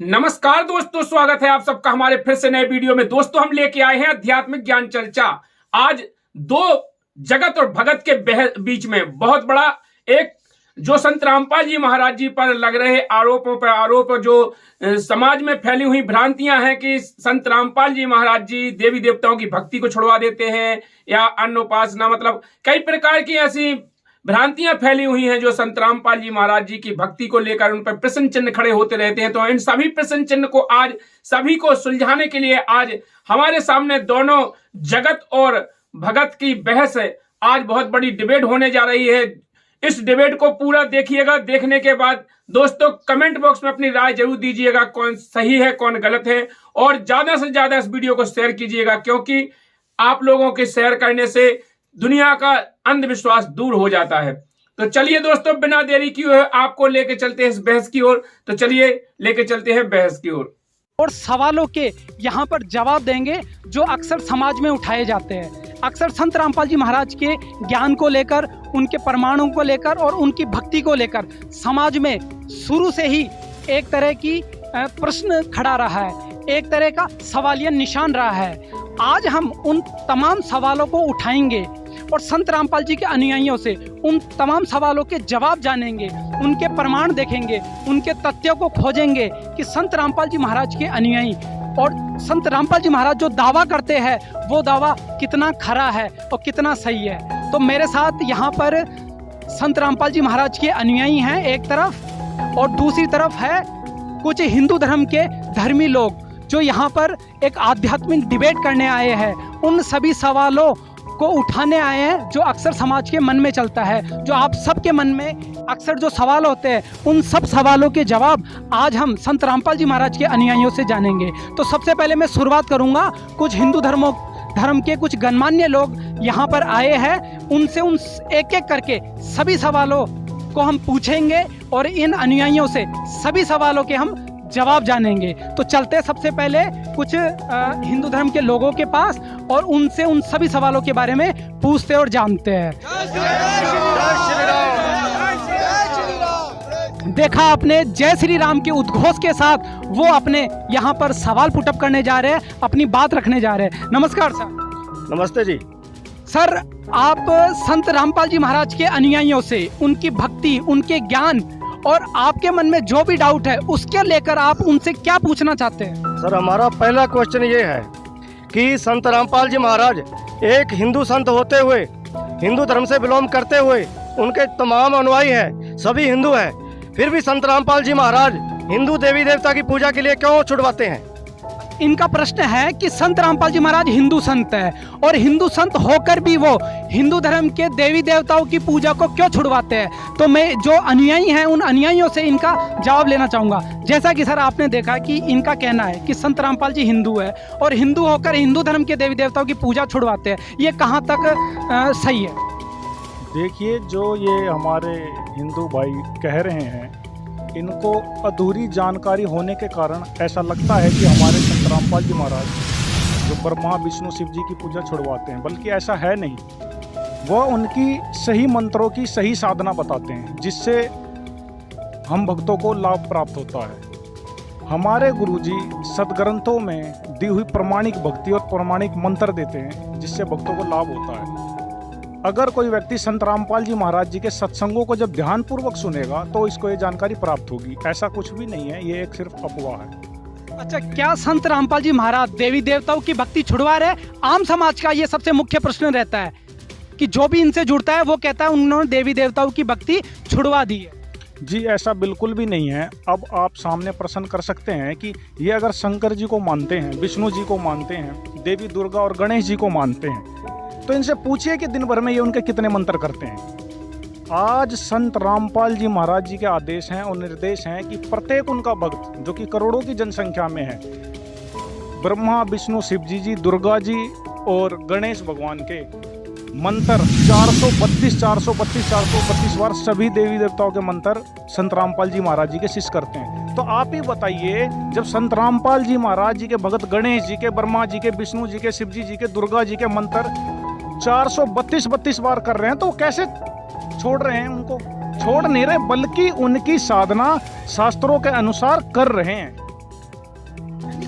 नमस्कार दोस्तों, स्वागत है आप सबका हमारे फिर से नए वीडियो में। दोस्तों, हम लेके आए हैं आध्यात्मिक ज्ञान चर्चा। आज दो जगत और भगत के बीच में बहुत बड़ा एक जो संत रामपाल जी महाराज जी पर लग रहे आरोपों पर आरोप, जो समाज में फैली हुई भ्रांतियां हैं कि संत रामपाल जी महाराज जी देवी देवताओं की भक्ति को छुड़वा देते हैं या अन्न उपासना, मतलब कई प्रकार की ऐसी भ्रांतियां फैली हुई हैं जो संत रामपाल जी महाराज जी की भक्ति को लेकर उन पर प्रश्न चिन्ह खड़े होते रहते हैं। तो इन सभी प्रश्न चिन्ह को आज सभी को सुलझाने के लिए आज हमारे सामने दोनों जगत और भगत की बहस है। आज बहुत बड़ी डिबेट होने जा रही है। इस डिबेट को पूरा देखिएगा। देखने के बाद दोस्तों कमेंट बॉक्स में अपनी राय जरूर दीजिएगा, कौन सही है कौन गलत है, और ज्यादा से ज्यादा इस वीडियो को शेयर कीजिएगा, क्योंकि आप लोगों के शेयर करने से दुनिया का अंधविश्वास दूर हो जाता है। तो चलिए दोस्तों, बिना देरी किए हुए आपको लेके चलते हैं इस बहस की ओर। तो चलिए लेके चलते हैं बहस की ओर और सवालों के यहाँ पर जवाब देंगे जो अक्सर समाज में उठाए जाते हैं। अक्सर संत रामपाल जी महाराज के ज्ञान को लेकर, उनके प्रमाणों को लेकर और उनकी भक्ति को लेकर समाज में शुरू से ही एक तरह की प्रश्न खड़ा रहा है, एक तरह का सवालिया निशान रहा है। आज हम उन तमाम सवालों को उठाएंगे और संत रामपाल जी के अनुयायियों से उन तमाम सवालों के जवाब जानेंगे, उनके प्रमाण देखेंगे, उनके तथ्यों को खोजेंगे कि संत रामपाल जी महाराज के अनुयायी और संत रामपाल जी महाराज जो दावा करते हैं वो दावा कितना खरा है और कितना सही है। तो मेरे साथ यहाँ पर संत रामपाल जी महाराज के अनुयायी हैं एक तरफ, और दूसरी तरफ है कुछ हिंदू धर्म के धर्मी लोग जो यहाँ पर एक आध्यात्मिक डिबेट करने आए हैं। उन सभी सवालों को उठाने आए हैं जो अक्सर समाज के मन में चलता है, जो आप सबके मन में अक्सर जो सवाल होते हैं, उन सब सवालों के जवाब आज हम संत रामपाल जी महाराज के अनुयायियों से जानेंगे। तो सबसे पहले मैं शुरुआत करूंगा, कुछ हिंदू धर्म के कुछ गणमान्य लोग यहाँ पर आए हैं, उनसे एक एक करके सभी सवालों को हम पूछेंगे और इन अनुयायियों से सभी सवालों के हम जवाब जानेंगे। तो चलते सबसे पहले कुछ हिंदू धर्म के लोगों के पास और उनसे उन सभी सवालों के बारे में पूछते और जानते हैं। देखा आपने, जय श्री राम के उद्घोष के साथ वो अपने यहाँ पर सवाल पुटअप करने जा रहे हैं, अपनी बात रखने जा रहे हैं। नमस्कार सर। नमस्ते जी। सर, आप संत रामपाल जी महाराज के अनुयायियों से उनकी भक्ति, उनके ज्ञान और आपके मन में जो भी डाउट है उसके लेकर आप उनसे क्या पूछना चाहते हैं? सर, हमारा पहला क्वेश्चन ये है कि संत रामपाल जी महाराज एक हिंदू संत होते हुए, हिंदू धर्म से बिलोंग करते हुए, उनके तमाम अनुयायी हैं, सभी हिंदू हैं, फिर भी संत रामपाल जी महाराज हिंदू देवी देवता की पूजा के लिए क्यों छुड़वाते हैं? इनका प्रश्न है कि संत रामपाल जी महाराज हिंदू संत है और हिंदू संत होकर भी वो हिंदू धर्म के देवी देवताओं की पूजा को क्यों छुड़वाते हैं। तो मैं जो अनुयायी हैं उन अनुयायियों से इनका जवाब लेना चाहूँगा। जैसा कि सर आपने देखा कि इनका कहना है कि संत रामपाल जी हिंदू है और हिंदू होकर हिंदू धर्म के देवी देवताओं की पूजा छुड़वाते हैं, ये कहाँ तक सही है? देखिए, जो ये हमारे हिंदू भाई कह रहे हैं, इनको अधूरी जानकारी होने के कारण ऐसा लगता है कि हमारे संत रामपाल जी महाराज जो ब्रह्मा विष्णु शिव जी की पूजा छुड़वाते हैं, बल्कि ऐसा है नहीं। वह उनकी सही मंत्रों की सही साधना बताते हैं जिससे हम भक्तों को लाभ प्राप्त होता है। हमारे गुरुजी सदग्रंथों में दी हुई प्रमाणिक भक्ति और प्रमाणिक मंत्र देते हैं जिससे भक्तों को लाभ होता है। अगर कोई व्यक्ति संत रामपाल जी महाराज जी के सत्संगों को जब ध्यानपूर्वक सुनेगा तो इसको ये जानकारी प्राप्त होगी। ऐसा कुछ भी नहीं है, ये एक सिर्फ अफवाह है। अच्छा, क्या संत रामपाल जी महाराज देवी देवताओं की भक्ति छुड़वा रहे? आम समाज का ये सबसे मुख्य प्रश्न रहता है कि जो भी इनसे जुड़ता है वो कहता है उन्होंने देवी देवताओं की भक्ति छुड़वा दी है। जी, ऐसा बिल्कुल भी नहीं है। अब आप सामने प्रश्न कर सकते हैं कि ये अगर शंकर जी को मानते हैं, विष्णु जी को मानते हैं, देवी दुर्गा और गणेश जी को मानते हैं, तो इनसे पूछिए कि दिन भर में ये उनके कितने मंत्र करते हैं। आज संत रामपाल जी महाराज जी के आदेश हैं और निर्देश हैं कि प्रत्येक उनका भक्त, जो कि करोड़ों की जनसंख्या में है, ब्रह्मा विष्णु शिव जी, दुर्गा जी और गणेश भगवान के मंत्र 432 बार सभी देवी देवताओं के मंत्र संत रामपाल जी महाराज जी के शिष्य करते हैं। तो आप ही बताइए, जब संत रामपाल जी महाराज जी के भगत गणेश जी के, ब्रह्मा जी के, विष्णु जी के, शिव जी के, दुर्गा जी के मंत्र 432 बार कर रहे हैं, तो कैसे छोड़ रहे हैं? उनको छोड़ नहीं रहे, बल्कि उनकी साधना शास्त्रों के अनुसार कर रहे हैं।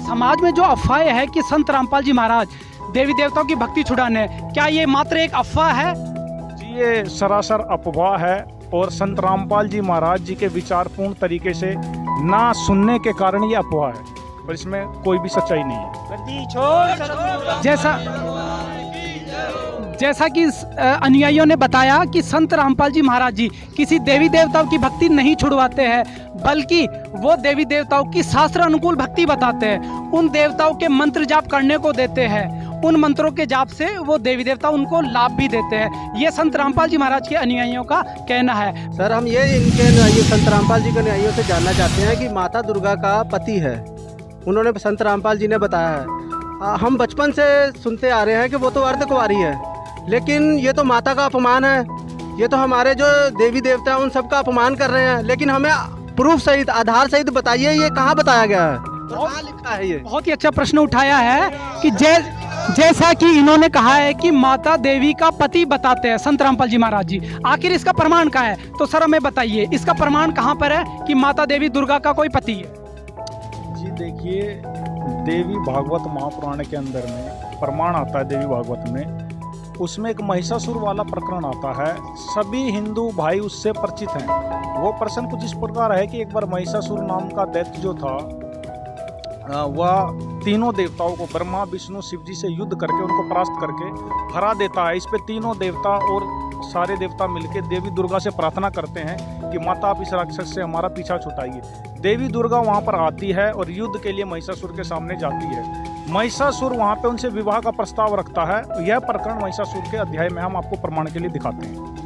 समाज में जो अफवाहें है कि संत रामपाल जी महाराज देवी देवताओं की भक्ति छुड़ाने, क्या ये मात्र एक अफवाह है? जी ये सरासर अफवाह है और संत रामपाल जी महाराज जी के विचार पूर्ण तरीके से ना सुनने के कारण ये अफवाह है, और इसमें कोई भी सच्चाई नहीं है। जैसा कि अनुयायियों ने बताया कि संत रामपाल जी महाराज जी किसी देवी देवताओं की भक्ति नहीं छुड़वाते हैं, बल्कि वो देवी देवताओं की शास्त्र अनुकूल भक्ति बताते हैं। उन देवताओं के मंत्र जाप करने को देते हैं, उन मंत्रों के जाप से वो देवी देवता उनको लाभ भी देते हैं। ये संत रामपाल जी महाराज के अनुयायियों का कहना है। सर हम ये इनके अनुयायी संत रामपाल जी के अनुयायियों से जानना चाहते हैं कि माता दुर्गा का पति है, उन्होंने संत रामपाल जी ने बताया है। हम बचपन से सुनते आ रहे हैं कि वो तो अर्धकुंवारी है, लेकिन ये तो माता का अपमान है, ये तो हमारे जो देवी देवता हैं उन सबका अपमान कर रहे हैं। लेकिन हमें प्रूफ सहित, आधार सहित बताइए ये कहाँ बताया गया है, कहाँ लिखा है? ये बहुत ही अच्छा प्रश्न उठाया है कि जैसा कि इन्होंने कहा है कि माता देवी का पति बताते हैं संत रामपाल जी महाराज जी, आखिर इसका प्रमाण कहाँ है? तो सर हमें बताइए इसका प्रमाण कहाँ पर है कि माता देवी दुर्गा का कोई पति है? जी देखिए, देवी भागवत महापुराण के अंदर में प्रमाण आता है, देवी भागवत में उसमें एक महिषासुर वाला प्रकरण आता है। सभी हिंदू भाई उससे परिचित हैं। वो प्रश्न कुछ इस प्रकार है कि एक बार महिषासुर नाम का दैत्य जो था वह तीनों देवताओं को, ब्रह्मा विष्णु शिव जी से युद्ध करके उनको परास्त करके हरा देता है। इस पे तीनों देवता और सारे देवता मिलकर देवी दुर्गा से प्रार्थना करते हैं कि माता आप इस राक्षस से हमारा पीछा छुटाइए। देवी दुर्गा वहाँ पर आती है और युद्ध के लिए महिषासुर के सामने जाती है। महिषासुर वहाँ पे उनसे विवाह का प्रस्ताव रखता है। यह प्रकरण महिषासुर के अध्याय में हम आपको प्रमाण के लिए दिखाते हैं।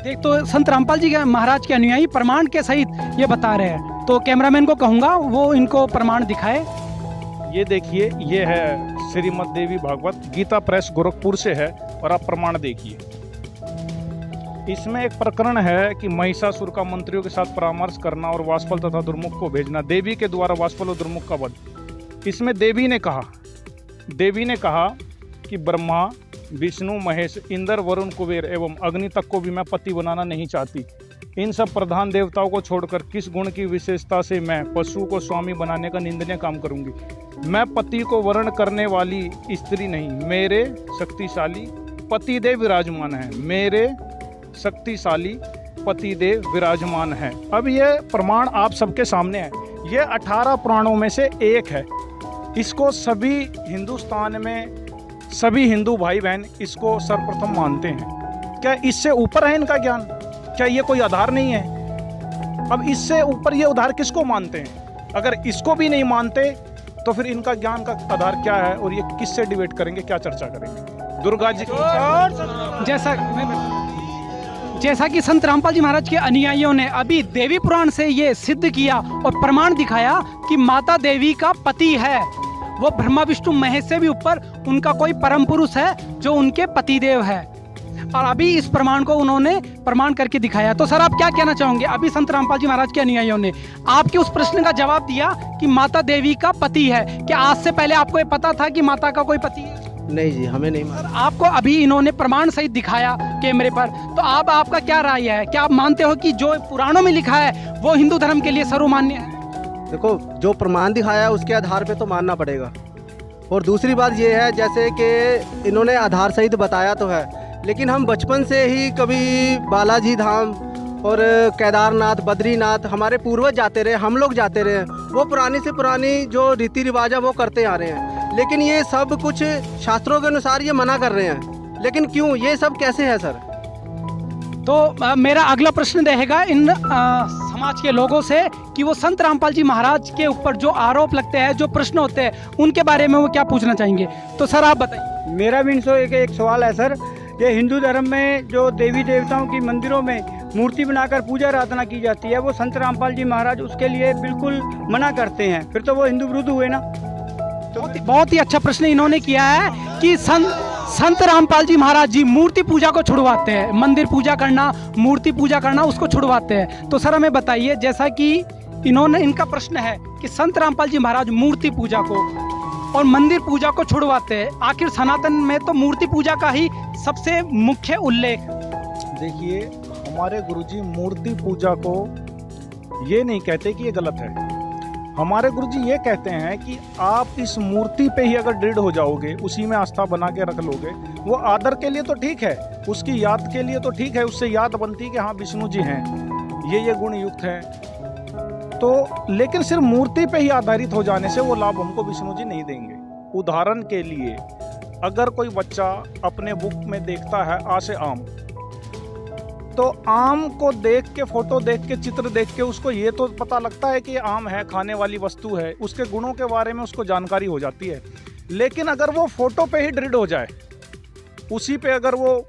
देख तो संत रामपाल जी के महाराज के अनुयायी प्रमाण के सहित ये बता रहे हैं, तो कैमरामैन को कहूँगा वो इनको प्रमाण दिखाए। ये देखिए, ये है श्रीमद् देवी भागवत, गीता प्रेस गोरखपुर से है, और आप प्रमाण देखिए। इसमें एक प्रकरण है कि महिषासुर का मंत्रियों के साथ परामर्श करना और वासफल तथा दुर्मुख को भेजना, देवी के द्वारा वासफल और दुर्मुख का वध। इसमें देवी ने कहा कि ब्रह्मा विष्णु महेश इंद्र वरुण कुबेर एवं अग्नि तक को भी मैं पति बनाना नहीं चाहती। इन सब प्रधान देवताओं को छोड़कर किस गुण की विशेषता से मैं पशु को स्वामी बनाने का निंदनीय काम करूंगी। मैं पति को वर्ण करने वाली स्त्री नहीं, मेरे शक्तिशाली पतिदेव विराजमान है, मेरे शक्तिशाली पतिदेव विराजमान है। अब ये प्रमाण आप सबके सामने है। ये 18 पुराणों में से एक है। इसको सभी हिंदुस्तान में सभी हिंदू भाई बहन इसको सर्वप्रथम मानते हैं। क्या इससे ऊपर है इनका ज्ञान? क्या ये कोई आधार नहीं है? अब इससे ऊपर ये आधार किसको मानते हैं? अगर इसको भी नहीं मानते तो फिर इनका ज्ञान का आधार क्या है और ये किससे डिबेट करेंगे, क्या चर्चा करेंगे? दुर्गा जी की जैसा कि संत रामपाल जी महाराज के अनुयायियों ने अभी देवी पुराण से ये सिद्ध किया और प्रमाण दिखाया कि माता देवी का पति है, वो ब्रह्मा विष्णु महेश से भी ऊपर उनका कोई परम पुरुष है जो उनके पतिदेव है, और अभी इस प्रमाण को उन्होंने प्रमाण करके दिखाया। तो सर आप क्या कहना चाहोगे? अभी संत रामपाल जी महाराज के अनुयायियों ने आपके उस प्रश्न का जवाब दिया कि माता देवी का पति है। क्या आज से पहले आपको ये पता था कि माता का कोई पति है? नहीं जी, हमें नहीं मालूम। आपको अभी इन्होंने प्रमाण सहित दिखाया कैमरे पर, तो आप आपका क्या राय है? क्या आप मानते हो कि जो पुराणों में लिखा है वो हिंदू धर्म के लिए सर्वमान्य है? देखो, जो प्रमाण दिखाया उसके आधार पे तो मानना पड़ेगा। और दूसरी बात ये है, जैसे कि इन्होंने आधार सहित बताया तो है, लेकिन हम बचपन से ही कभी बालाजी धाम और केदारनाथ, बद्रीनाथ हमारे पूर्वज जाते रहे, हम लोग जाते रहे। वो पुरानी से पुरानी जो रीति रिवाज है वो करते आ रहे हैं, लेकिन ये सब कुछ शास्त्रों के अनुसार ये मना कर रहे हैं। लेकिन क्यों, ये सब कैसे है सर? तो मेरा अगला प्रश्न रहेगा इन समाज के लोगों से कि वो संत रामपाल जी महाराज के ऊपर जो आरोप लगते हैं, जो प्रश्न होते हैं, उनके बारे में वो क्या पूछना चाहेंगे। तो सर आप बताइए। मेरा भी इनसे एक सवाल है सर। ये हिंदू धर्म में जो देवी देवताओं की मंदिरों में मूर्ति बनाकर पूजा आराधना की जाती है, वो संत रामपाल जी महाराज उसके लिए बिल्कुल मना करते हैं, फिर तो वो हिंदू विरुद्ध हुए ना। तो बहुत ही अच्छा प्रश्न इन्होंने किया है कि संत रामपाल जी महाराज जी मूर्ति पूजा को छुड़वाते हैं, मंदिर पूजा करना, मूर्ति पूजा करना उसको छुड़वाते हैं। तो सर हमें बताइए, जैसा कि इनका प्रश्न है कि संत रामपाल जी महाराज मूर्ति पूजा को और मंदिर पूजा को छुड़वाते हैं, आखिर सनातन में तो मूर्ति पूजा का ही सबसे मुख्य उल्लेख। देखिए, हमारे गुरुजी मूर्ति पूजा को ये नहीं कहते कि ये गलत है। हमारे गुरुजी ये कहते हैं कि आप इस मूर्ति पे ही अगर दृढ़ हो जाओगे, उसी में आस्था बना के रख लोगे, वो आदर के लिए तो ठीक है, उसकी याद के लिए तो ठीक है, उससे याद बनती है कि हाँ विष्णु जी हैं, ये गुण युक्त हैं, तो लेकिन सिर्फ मूर्ति पे ही आधारित हो जाने से वो लाभ हमको विष्णु जी नहीं देंगे। उदाहरण के लिए अगर कोई बच्चा अपने बुक में देखता है आ से आम, तो आम को देख के, फोटो देख के, चित्र देख के उसको ये तो पता लगता है कि ये आम है, खाने वाली वस्तु है, उसके गुणों के बारे में उसको जानकारी हो जाती है। लेकिन अगर वो फोटो पे ही दृढ़ हो जाए, उसी पे अगर वो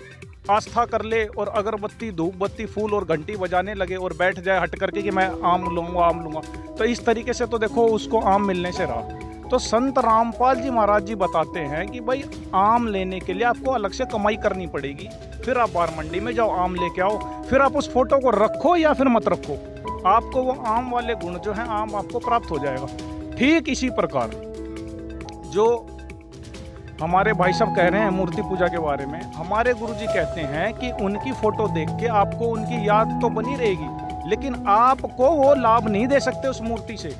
आस्था कर ले और अगरबत्ती, धूप बत्ती, फूल और घंटी बजाने लगे और बैठ जाए हट करके कि मैं आम लूँगा, तो इस तरीके से तो देखो उसको आम मिलने से रहा। तो संत रामपाल जी महाराज जी बताते हैं कि भाई आम लेने के लिए आपको अलग से कमाई करनी पड़ेगी, फिर आप बार मंडी में जाओ, आम लेके आओ, फिर आप उस फोटो को रखो या फिर मत रखो, आपको वो आम वाले गुण जो है आम आपको प्राप्त हो जाएगा। ठीक इसी प्रकार जो हमारे भाई साहब कह रहे हैं मूर्ति पूजा के बारे में, हमारे गुरुजी कहते हैं कि उनकी फोटो देख के आपको उनकी याद तो बनी रहेगी, लेकिन आपको वो लाभ नहीं दे सकते उस मूर्ति से।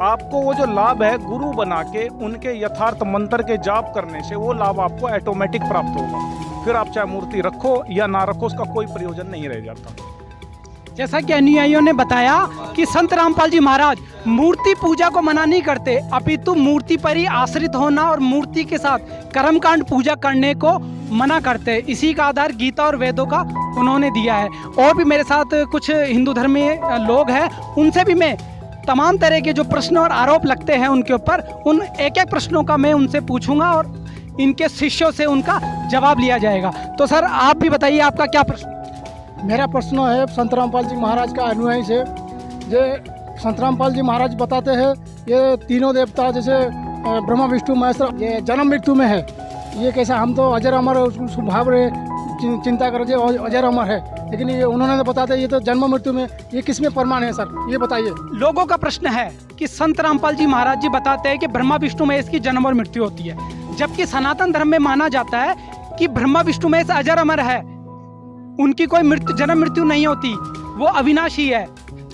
आपको वो जो लाभ है गुरु बना के उनके यथार्थ मंत्र के जाप करने से वो लाभ आपको ऑटोमेटिक प्राप्त होगा। फिर आप चाहे मूर्ति रखो या ना रखो, उसका कोई प्रयोजन नहीं रह जाता। जैसा कि अनुयायियों ने बताया कि संत रामपाल जी महाराज मूर्ति पूजा को मना नहीं करते, अपितु मूर्ति पर ही आश्रित होना और मूर्ति के साथ कर्मकांड पूजा करने को मना करते। इसी का आधार गीता और वेदों का उन्होंने दिया है। और भी मेरे साथ कुछ हिंदू धर्मी लोग हैं, उनसे भी मैं तमाम तरह के जो प्रश्न और आरोप लगते हैं उनके ऊपर, उन एक एक प्रश्नों का मैं उनसे पूछूंगा और इनके शिष्यों से उनका जवाब लिया जाएगा। तो सर आप भी बताइए, आपका क्या प्रश्न? मेरा प्रश्न है संत रामपाल जी महाराज का अनुयायी से। जो संत रामपाल जी महाराज बताते हैं ये तीनों देवता जैसे ब्रह्मा विष्णु महेश ये जन्म मृत्यु में है, ये कैसा? हम तो अजर अमर स्वभाव चिंता कर अजर अमर है, लेकिन ये उन्होंने तो बताते ये तो जन्म मृत्यु में, ये किस में प्रमाण है सर, ये बताइए। लोगों का प्रश्न है कि संत रामपाल जी महाराज जी बताते हैं कि ब्रह्मा विष्णु महेश की जन्म और मृत्यु होती है, जबकि सनातन धर्म में माना जाता है कि ब्रह्मा विष्णु महेश अजर अमर है, उनकी कोई जन्म मृत्यु नहीं होती, वो अविनाशी है।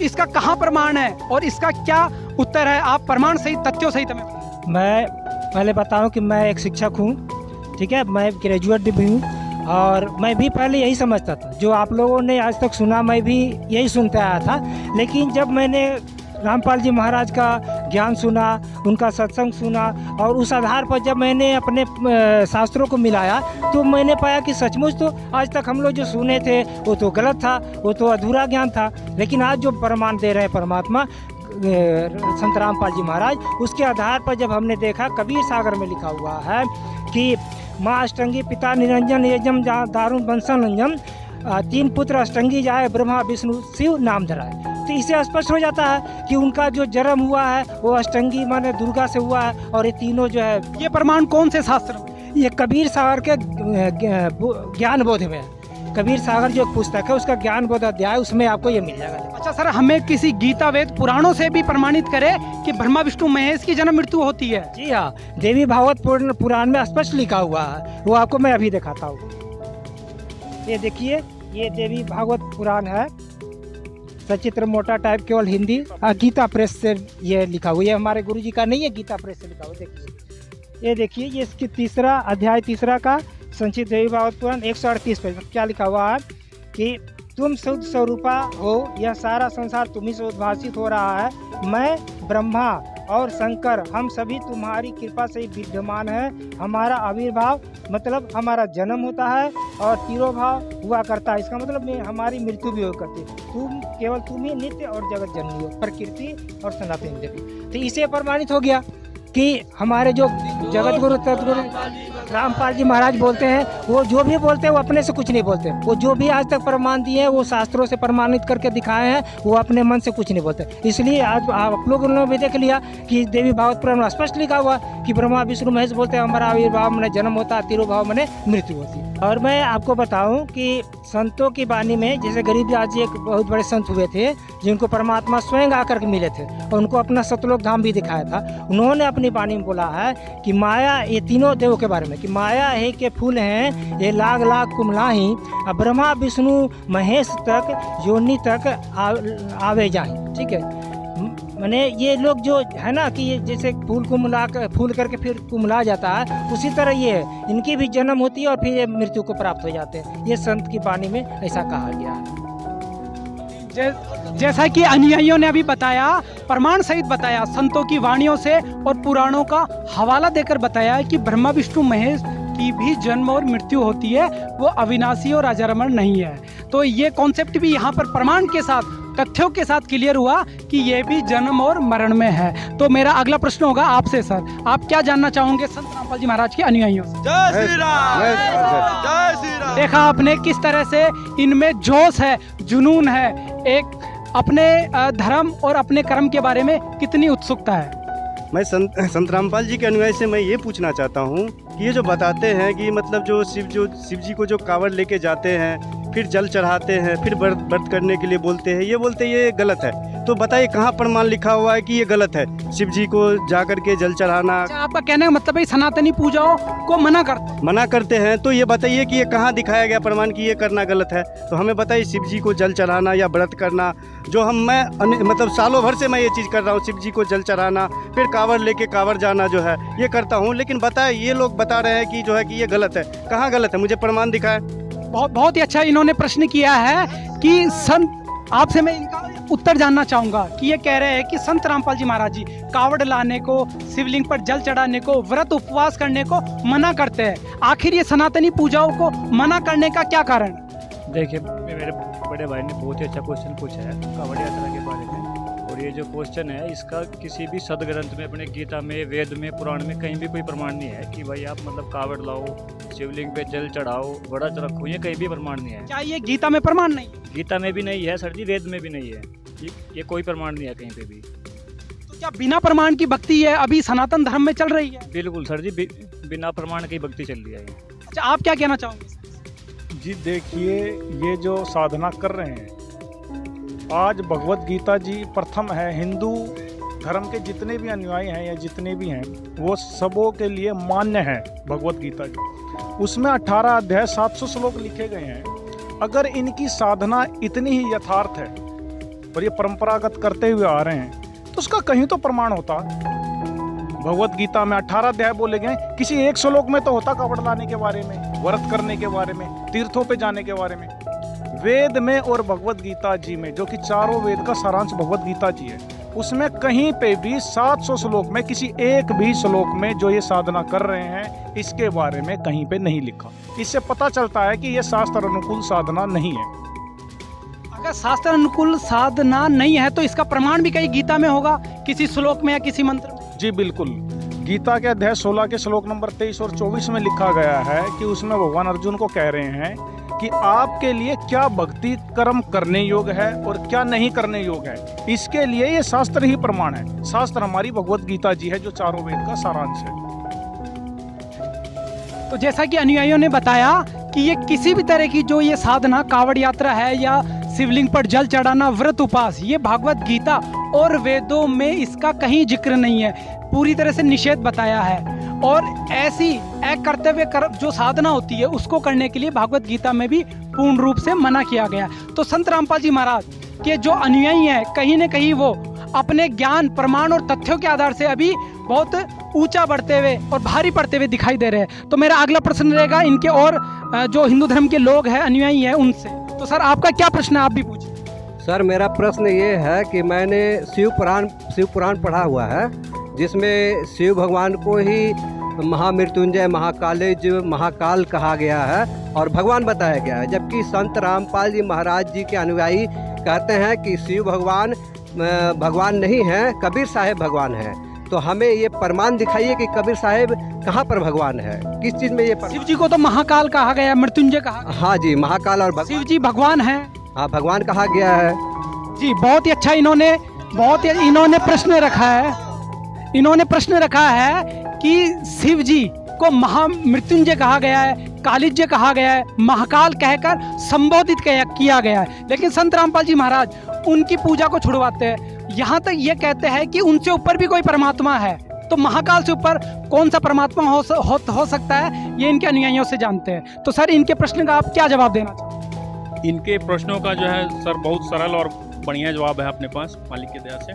इसका कहाँ प्रमाण है और इसका क्या उत्तर है? आप प्रमाण सहित, तथ्यों सहित हमें। मैं पहले बताऊं कि मैं एक शिक्षक हूं, ठीक है, मैं ग्रेजुएट भी हूं और मैं भी पहले यही समझता था, जो आप लोगों ने आज तक सुना मैं भी यही सुनता आया था। लेकिन जब मैंने रामपाल जी महाराज का ज्ञान सुना, उनका सत्संग सुना और उस आधार पर जब मैंने अपने शास्त्रों को मिलाया तो मैंने पाया कि सचमुच तो आज तक हम लोग जो सुने थे वो तो गलत था, वो तो अधूरा ज्ञान था। लेकिन आज जो प्रमाण दे रहे हैं परमात्मा संत रामपाल जी महाराज, उसके आधार पर जब हमने देखा, कबीर सागर में लिखा हुआ है कि माँ अष्टंगी पिता निरंजन यजम दारुण बंसन रंजन, तीन पुत्र अष्टंगी जाए ब्रह्मा विष्णु शिव नाम धराए। तो इससे स्पष्ट हो जाता है कि उनका जो जन्म हुआ है वो अष्टंगी माने दुर्गा से हुआ है और ये तीनों जो है, ये प्रमाण कौन से शास्त्र? ये कबीर सागर के ज्ञान बोध में है। कबीर सागर जो पुस्तक है उसका ज्ञान बोध अध्याय, उसमें आपको ये मिल जाएगा। अच्छा सर, हमें किसी गीता वेद पुराणों से भी प्रमाणित करे कि ब्रह्मा विष्णु महेश की जन्म मृत्यु होती है? जी हाँ, देवी भागवत पुराण में स्पष्ट लिखा हुआ है, वो आपको मैं अभी दिखाता हूँ। ये देखिए, ये देवी भागवत पुराण है, सचित्र मोटा टाइप, केवल हिंदी, गीता प्रेस से ये लिखा हुआ। ये हमारे गुरुजी का नहीं है, गीता प्रेस से लिखा हुआ। देखिए, ये देखिए, ये इसकी तीसरा अध्याय, तीसरा का संचित देवी भागवत पुराण 138 पेज में क्या लिखा हुआ है कि तुम शुद्ध स्वरूपा हो, यह सारा संसार तुम्ही से उद्भासित हो रहा है। मैं ब्रह्मा और शंकर हम सभी तुम्हारी कृपा से ही विद्यमान है। हमारा आविर्भाव मतलब हमारा जन्म होता है और तिरोभाव हुआ करता है। इसका मतलब हमारी मृत्यु भी हो करती है। केवल तुम ही नित्य और जगत जननी हो, प्रकृति और सनातन देवी। तो इसे प्रमाणित हो गया कि हमारे जो जगत गुरु सतगुरु रामपाल जी महाराज बोलते हैं, वो जो भी बोलते हैं वो अपने से कुछ नहीं बोलते। वो जो भी आज तक प्रमाण दिए हैं वो शास्त्रों से प्रमाणित करके दिखाए हैं, वो अपने मन से कुछ नहीं बोलते। इसलिए आज आप लोगों ने भी देख लिया कि देवी भागवत पुराण में स्पष्ट लिखा हुआ कि ब्रह्मा विष्णु महेश बोलते हैं हमारा आविर्भाव में जन्म होता है, तिरुभाव में मृत्यु होती है। और मैं आपको बताऊं कि संतों की वाणी में, जैसे गरीबदास जी एक बहुत बड़े संत हुए थे जिनको परमात्मा स्वयं आकर के मिले थे और उनको अपना सतलोक धाम भी दिखाया था। उन्होंने अपनी वाणी में बोला है कि माया, ये तीनों देवों के बारे में, कि माया है के फूल हैं ये लाग लाग कुमलाही, ब्रह्मा विष्णु महेश तक योनि तक आवे जाए। ठीक है, मैंने ये लोग जो है ना कि ये जैसे फूल करके फिर कुमला जाता है, उसी तरह ये है, इनकी भी जन्म होती है और फिर ये मृत्यु को प्राप्त हो जाते हैं। ये संत की वाणी में ऐसा कहा गया है। जैसा कि अनुयायियों ने अभी बताया, प्रमाण सहित बताया, संतों की वाणियों से और पुराणों का हवाला देकर बताया है कि ब्रह्मा विष्णु महेश की भी जन्म और मृत्यु होती है, वो अविनाशी और अजरमर नहीं है। तो ये कॉन्सेप्ट भी यहाँ पर प्रमाण के साथ, तथ्यों के साथ क्लियर हुआ कि ये भी जन्म और मरण में है। तो मेरा अगला प्रश्न होगा आपसे सर, आप क्या जानना चाहोगे संत रामपाल जी महाराज के अनुयायियों से? जय श्री राम, जय श्री राम। देखा आपने किस तरह से इनमें जोश है, जुनून है, एक अपने धर्म और अपने कर्म के बारे में कितनी उत्सुकता है। मैं संत रामपाल जी के अनुयायी से मैं ये पूछना चाहता हूँ कि ये जो बताते हैं कि मतलब जो शिव जी को जो कांवड़ लेके जाते हैं, फिर जल चढ़ाते हैं, फिर व्रत करने के लिए बोलते हैं, ये गलत है। तो बताइए कहाँ प्रमाण लिखा हुआ है कि ये गलत है, शिव जी को जाकर के जल चढ़ाना? अच्छा, आपका कहने का मतलब है सनातनी पूजाओं को मना करते हैं, तो ये बताइए कि ये कहाँ दिखाया गया प्रमाण कि ये करना गलत है? तो हमें बताइए, शिव जी को जल चढ़ाना या व्रत करना, जो मैं मतलब सालों भर से मैं ये चीज़ कर रहा हूँ, शिव जी को जल चढ़ाना, फिर कांवड़ लेके कांवड़ जाना जो है ये करता हूँ, लेकिन बताए ये लोग बता रहे हैं कि जो है कि ये गलत है। कहाँ गलत है, मुझे प्रमाण दिखाए। बहुत ही अच्छा इन्होंने प्रश्न किया है कि संत, आपसे मैं इनका उत्तर जानना चाहूंगा कि ये कह रहे हैं कि संत रामपाल जी महाराज जी कावड़ लाने को, शिवलिंग पर जल चढ़ाने को, व्रत उपवास करने को मना करते हैं। आखिर ये सनातनी पूजाओं को मना करने का क्या कारण? देखिए, मेरे बड़े भाई ने बहुत ही अच्छा क्वेश्चन पूछा है कावड़ यात्रा के बारे में, और ये जो क्वेश्चन है इसका किसी भी सदग्रंथ में, अपने गीता में, वेद में, पुराण में कहीं भी कोई प्रमाण नहीं है कि भाई आप मतलब कावड़ लाओ, शिवलिंग पे जल चढ़ाओ, व्रत रखो, ये कहीं भी प्रमाण नहीं है। क्या ये गीता में प्रमाण नहीं? गीता में भी नहीं है सर जी, वेद में भी नहीं है, ये कोई प्रमाण नहीं है कहीं पे भी। तो क्या बिना प्रमाण की भक्ति है अभी सनातन धर्म में चल रही है? बिल्कुल सर जी, बिना प्रमाण की भक्ति चल रही है। अच्छा, आप क्या कहना चाहोगे? जी देखिए, ये जो साधना कर रहे हैं, आज भगवत गीता जी प्रथम है, हिंदू धर्म के जितने भी अनुयायी हैं या जितने भी हैं वो सबों के लिए मान्य है भगवत गीता जी। उसमें 18 अध्याय 700 श्लोक लिखे गए हैं। अगर इनकी साधना इतनी ही यथार्थ है और ये परंपरागत करते हुए आ रहे हैं तो उसका कहीं तो प्रमाण होता। भगवत गीता में 18 अध्याय बोले गए, किसी एक श्लोक में तो होता कावड़ लाने के बारे में, व्रत करने के बारे में, तीर्थों पे जाने के बारे में। वेद में और भगवत गीता जी में, जो कि चारों वेद का सारांश भगवत गीता जी है, उसमें कहीं पे भी 700 श्लोक में किसी एक भी श्लोक में जो ये साधना कर रहे हैं इसके बारे में कहीं पे नहीं लिखा। इससे पता चलता है कि ये शास्त्र अनुकूल साधना नहीं है। अगर शास्त्र अनुकूल साधना नहीं है तो इसका प्रमाण भी कहीं गीता में होगा, किसी श्लोक में या किसी मंत्र में? जी बिल्कुल, गीता के अध्याय 16 के श्लोक नंबर 23 और 24 में लिखा गया है कि उसमें भगवान अर्जुन को कह रहे हैं कि आपके लिए क्या भक्ति कर्म करने योग्य है और क्या नहीं करने योग्य है, इसके लिए ये शास्त्र ही प्रमाण है। शास्त्र हमारी भगवत गीता जी है जो चारों वेद का सारांश है। तो जैसा कि अनुयायियों ने बताया कि ये किसी भी तरह की जो ये साधना, कावड़ यात्रा है या शिवलिंग पर जल चढ़ाना, व्रत उपास, ये भागवत गीता और वेदों में इसका कहीं जिक्र नहीं है, पूरी तरह से निषेध बताया है। और ऐसी कर्तव्य जो साधना होती है उसको करने के लिए भागवत गीता में भी पूर्ण रूप से मना किया गया। तो संत रामपाल जी महाराज के जो अनुयायी हैं, कहीं न कहीं वो अपने ज्ञान, प्रमाण और तथ्यों के आधार से अभी बहुत ऊंचा बढ़ते हुए और भारी पड़ते हुए दिखाई दे रहे हैं। तो मेरा अगला प्रश्न रहेगा इनके और जो हिंदू धर्म के लोग हैं, अनुयायी हैं, उनसे। तो सर आपका क्या प्रश्न है, आप भी पूछिए। सर मेरा प्रश्न ये है कि मैंने शिव पुराण पढ़ा हुआ है, जिसमें शिव भगवान को ही महामृत्युंजय, महाकाल कहा गया है और भगवान बताया गया है, जबकि संत रामपाल जी महाराज जी के अनुयायी कहते हैं कि शिव भगवान नहीं है, कबीर साहेब भगवान है। तो हमें ये प्रमाण दिखाइए कि कबीर साहेब कहाँ पर भगवान है, किस चीज़ में ये शिव जी को तो महाकाल कहा गया, मृत्युंजय कहा। हाँ जी, महाकाल और शिव जी भगवान है। हाँ, भगवान कहा गया है जी। बहुत ही अच्छा इन्होंने प्रश्न रखा है कि शिव जी को महामृत्युंजय कहा गया है, कालिज्य कहा गया है, महाकाल कहकर संबोधित किया गया है। लेकिन संत रामपाल जी महाराज उनकी पूजा को छुड़वाते हैं, यहाँ तक ये कहते हैं कि उनसे ऊपर भी कोई परमात्मा है। तो महाकाल से ऊपर कौन सा परमात्मा हो सकता है, ये इनके अनुयायियों से जानते हैं। तो सर इनके प्रश्न का आप क्या जवाब देना चाहते? इनके प्रश्नों का जो है सर बहुत सरल और बढ़िया जवाब है अपने पास, मालिक की दया से।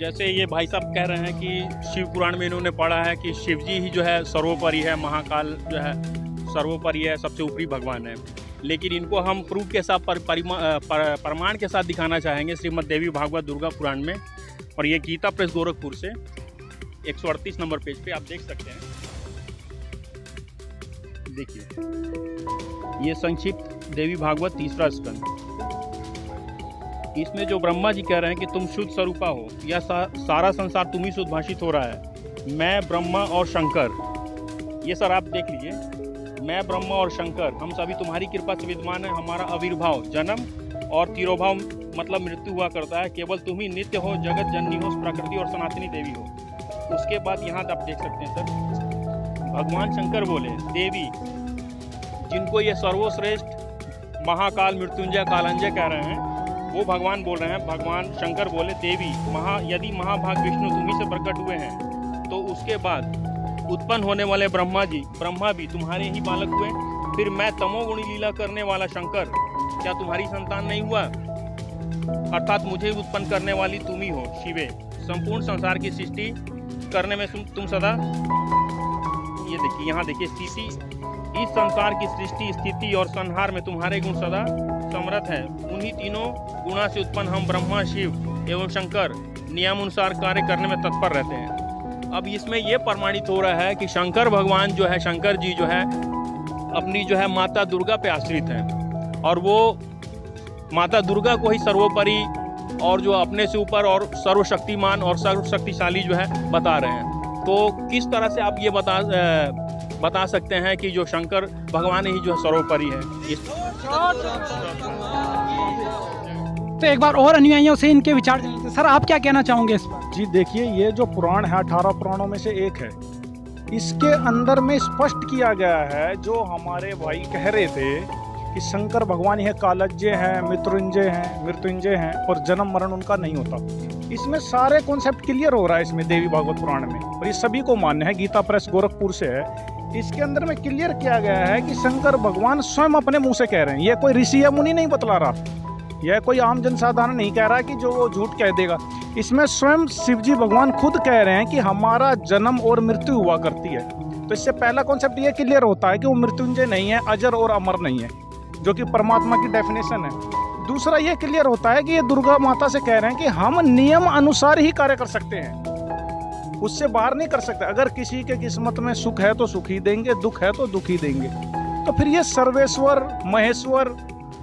जैसे ये भाई साहब कह रहे हैं कि शिव पुराण में इन्होंने पढ़ा है कि शिव जी ही जो है सर्वोपरि है, महाकाल जो है सर्वोपरि है, सबसे ऊपरी भगवान है। लेकिन इनको हम प्रूफ के साथ प्रमाण के साथ दिखाना चाहेंगे श्रीमद् देवी भागवत दुर्गा पुराण में। और ये गीता प्रेस गोरखपुर से 138 नंबर पेज पे आप देख सकते हैं। देखिए ये संक्षिप्त देवी भागवत तीसरा स्कंद। इसमें जो ब्रह्मा जी कह रहे हैं कि तुम शुद्ध स्वरूपा हो, यह सारा संसार तुम ही से उद्भाषित हो रहा है। मैं ब्रह्मा और शंकर, ये सर आप देख लीजिए, मैं ब्रह्मा और शंकर हम सभी तुम्हारी कृपा से विद्यमान है। हमारा आविर्भाव जन्म और तिरोभाव मतलब मृत्यु हुआ करता है। केवल तुम ही नित्य हो, जगत जननी हो, प्रकृति और सनातनी देवी हो। उसके बाद यहाँ आप देख सकते हैं सर, भगवान शंकर बोले देवी, जिनको ये सर्वश्रेष्ठ महाकाल मृत्युंजय कालंजय कह रहे हैं, वो भगवान बोल रहे हैं। भगवान शंकर बोले देवी, यदि महाभाग विष्णु तुम्ही से प्रकट हुए हैं तो उसके बाद उत्पन्न होने वाले ब्रह्मा भी तुम्हारे ही बालक हुए। फिर मैं तमोगुणी लीला करने वाला शंकर क्या तुम्हारी संतान नहीं हुआ? अर्थात मुझे उत्पन्न करने वाली तुम ही हो शिवे। संपूर्ण संसार की सृष्टि करने में तुम सदा, ये देखिए यहाँ देखिए, स्थिति, इस संसार की सृष्टि स्थिति और संहार में तुम्हारे गुण सदा समर्थ है। उन्हीं तीनों गुणा से उत्पन्न हम ब्रह्मा शिव एवं शंकर नियमानुसार कार्य करने में तत्पर रहते हैं। अब इसमें यह प्रमाणित हो रहा है कि शंकर भगवान जो है, शंकर जी जो है अपनी जो है माता दुर्गा पे आश्रित हैं और वो माता दुर्गा को ही सर्वोपरि और जो अपने से ऊपर और सर्वशक्तिमान और सर्वशक्तिशाली जो है बता रहे हैं। तो किस तरह से आप ये बता सकते हैं कि जो शंकर भगवान ही जो है सर्वोपरि है? तो एक बार और अनुयायियों से इनके विचार जानते हैं। सर आप क्या कहना चाहोगे इस पर? जी देखिए, ये जो पुराण है 18 पुराणों में से एक है। इसके अंदर में स्पष्ट किया गया है, जो हमारे भाई कह रहे थे कि शंकर भगवान यह कालज्ञ हैं, मृत्युंजय हैं और जन्म मरण उनका नहीं होता। इसमें सारे कॉन्सेप्ट क्लियर हो रहा है इसमें देवी भागवत पुराण में, और ये सभी को मान्य है। गीता प्रेस गोरखपुर से है। इसके अंदर में क्लियर किया गया है कि शंकर भगवान स्वयं अपने मुंह से कह रहे हैं। ये कोई ऋषि या मुनि नहीं बतला रहा, यह कोई आम जनसाधारण नहीं कह रहा कि जो वो झूठ कह देगा। इसमें स्वयं शिव जी भगवान खुद कह रहे हैं कि हमारा जन्म और मृत्यु हुआ करती है। तो इससे पहला कॉन्सेप्ट ये क्लियर होता है कि वो मृत्युंजय नहीं है, अजर और अमर नहीं है, जो कि परमात्मा की डेफिनेशन है। दूसरा ये क्लियर होता है कि ये दुर्गा माता से कह रहे हैं कि हम नियम अनुसार ही कार्य कर सकते हैं, उससे बाहर नहीं कर सकते। अगर किसी के किस्मत में सुख है तो सुख ही देंगे, दुख है तो दुख ही देंगे। तो फिर ये सर्वेश्वर, महेश्वर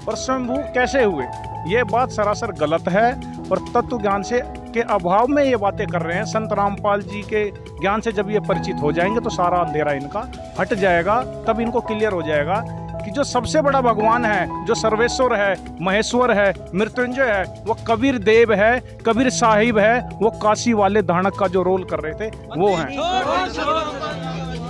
और स्वयंभू कैसे हुए? ये बात सरासर गलत है और तत्व ज्ञान से के अभाव में ये बातें कर रहे हैं। संत रामपाल जी के ज्ञान से जब ये परिचित हो जाएंगे तो सारा अंधेरा इनका हट जाएगा। तब इनको क्लियर हो जाएगा कि जो सबसे बड़ा भगवान है, जो सर्वेश्वर है, महेश्वर है, मृत्युंजय है, वो कबीर देव है, कबीर साहिब है, वो काशी वाले धानक का जो रोल कर रहे थे वो हैं।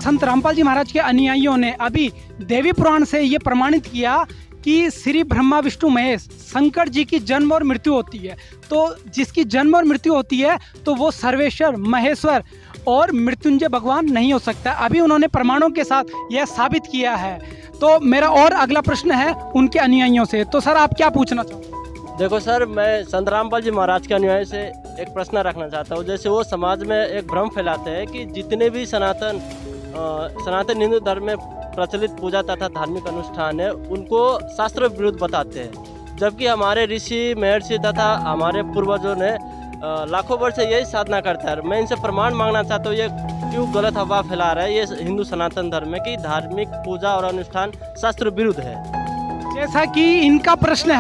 संत रामपाल जी महाराज के अनुयायियों ने अभी देवी पुराण से ये प्रमाणित किया कि श्री ब्रह्मा विष्णु महेश शंकर जी की जन्म और मृत्यु होती है। तो जिसकी जन्म और मृत्यु होती है तो वो सर्वेश्वर, महेश्वर और मृत्युंजय भगवान नहीं हो सकता। अभी उन्होंने प्रमाणों के साथ यह साबित किया है। तो मेरा और अगला प्रश्न है उनके अनुयायियों से। तो सर आप क्या पूछना चाहोगे? देखो सर, मैं संत रामपाल जी महाराज के अनुयायी से एक प्रश्न रखना चाहता हूँ। जैसे वो समाज में एक भ्रम फैलाते हैं कि जितने भी सनातन हिंदू धर्म में प्रचलित पूजा तथा धार्मिक अनुष्ठान है उनको शास्त्र विरुद्ध बताते हैं, जबकि हमारे ऋषि महर्षि तथा हमारे पूर्वजों ने लाखों वर्ष से यही साधना करता है। मैं इनसे प्रमाण मांगना चाहता हूँ, ये क्यों गलत अफवाह फैला रहा है ये हिंदू सनातन धर्म में कि धार्मिक पूजा और अनुष्ठान शास्त्र विरुद्ध है। जैसा कि इनका प्रश्न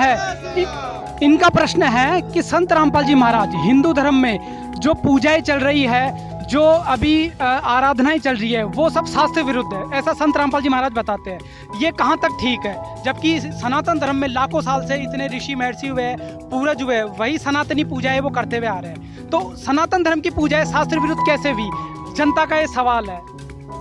है कि संत रामपाल जी महाराज हिंदू धर्म में जो पूजाएं चल रही है, जो अभी आराधनाएं चल रही है, वो सब शास्त्र विरुद्ध है, ऐसा संत रामपाल जी महाराज बताते हैं। ये कहाँ तक ठीक है? जबकि सनातन धर्म में लाखों साल से इतने ऋषि महर्षि हुए, पूर्वज हुए, वही सनातनी पूजाएं वो करते हुए आ रहे हैं। तो सनातन धर्म की पूजाएं शास्त्र विरुद्ध कैसे हुई? जनता का ये सवाल है।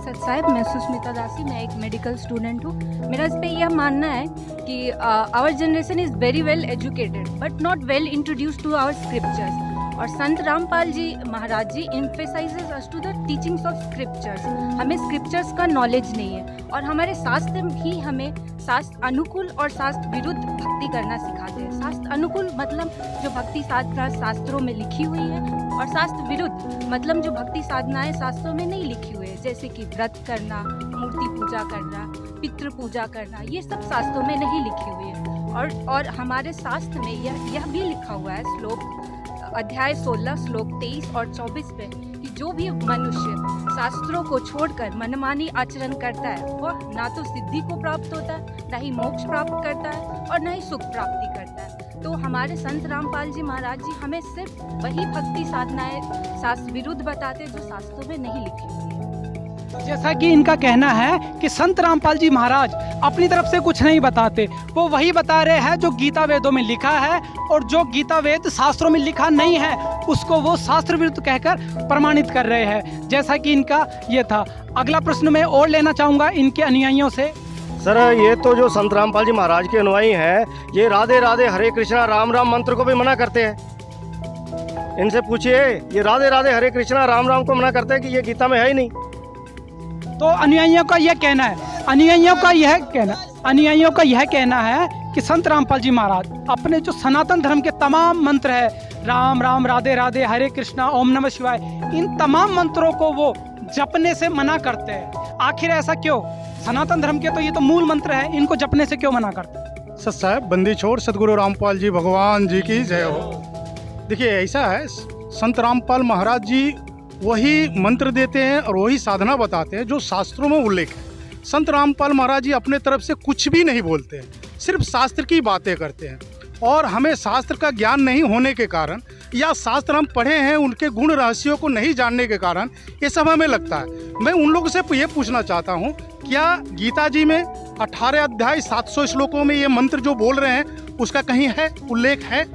सच साहब, मैं सुष्मिता दासी, मैं एक मेडिकल स्टूडेंट हूँ। मेरा इस पे यह मानना है कि our generation is very well educated but not well introduced to our scriptures. और Sant Rampal ji Maharaj ji emphasizes us to the teachings of scriptures. हमें स्क्रिप्चर्स का नॉलेज नहीं है और हमारे शास्त्र ही हमें शास्त्र अनुकूल और शास्त्र विरुद्ध भक्ति करना सिखाते हैं। शास्त्र अनुकूल मतलब जो भक्ति साधना शास्त्रों में लिखी हुई है, और शास्त्र विरुद्ध मतलब जो भक्ति साधनाएं शास्त्रों में नहीं लिखी हुई है, जैसे कि व्रत करना, मूर्ति पूजा करना, पितृ पूजा करना, ये सब शास्त्रों में नहीं लिखी हुई है। और हमारे शास्त्र में यह भी लिखा हुआ है, श्लोक अध्याय 16 श्लोक 23 और 24 पे, कि जो भी मनुष्य शास्त्रों को छोड़कर मनमानी आचरण करता है वह ना तो सिद्धि को प्राप्त होता है, ना ही मोक्ष प्राप्त करता है और ना ही सुख प्राप्ति करता है। तो हमारे संत रामपाल जी महाराज जी हमें सिर्फ वही भक्ति साधनाएं शास्त्र विरुद्ध बताते जो शास्त्रों में नहीं लिखी हुई है। जैसा कि इनका कहना है कि संत रामपाल जी महाराज अपनी तरफ से कुछ नहीं बताते, वो वही बता रहे हैं जो गीता वेदों में लिखा है, और जो गीता वेद शास्त्रों में लिखा नहीं है उसको वो शास्त्र विरुद्ध कहकर प्रमाणित कर रहे हैं। जैसा कि इनका ये था। अगला प्रश्न मैं और लेना चाहूँगा इनके अनुयायियों से। सर, ये तो जो संत रामपाल जी महाराज के अनुयायी हैं, ये राधे राधे हरे कृष्णा राम राम मंत्र को भी मना करते हैं। इनसे पूछिए, ये राधे राधे हरे कृष्णा राम राम को मना करते हैं कि ये गीता में है ही नहीं। तो अनुयायियों का यह कहना है, अनुयायियों का यह कहना है कि संत रामपाल जी महाराज अपने जो सनातन धर्म के तमाम मंत्र है, राम राम राधे राधे हरे कृष्णा ओम नमः शिवाय, इन तमाम मंत्रों को वो जपने से मना करते हैं। आखिर ऐसा क्यों? सनातन धर्म के तो ये तो मूल मंत्र है, इनको जपने से क्यों मना करते हैं? सत साहब बंदी छोड़ सदगुरु रामपाल जी भगवान जी की जय हो। देखिए, ऐसा है, संत रामपाल महाराज जी वही मंत्र देते हैं और वही साधना बताते हैं जो शास्त्रों में उल्लेख है। संत रामपाल महाराज जी अपने तरफ से कुछ भी नहीं बोलते हैं, सिर्फ शास्त्र की बातें करते हैं। और हमें शास्त्र का ज्ञान नहीं होने के कारण, या शास्त्र हम पढ़े हैं उनके गुण रहस्यों को नहीं जानने के कारण ये सब हमें लगता है। मैं उन लोगों से ये पूछना चाहता हूँ, क्या गीता जी में 18 अध्याय 700 श्लोकों में ये मंत्र जो बोल रहे हैं उसका कहीं है उल्लेख? है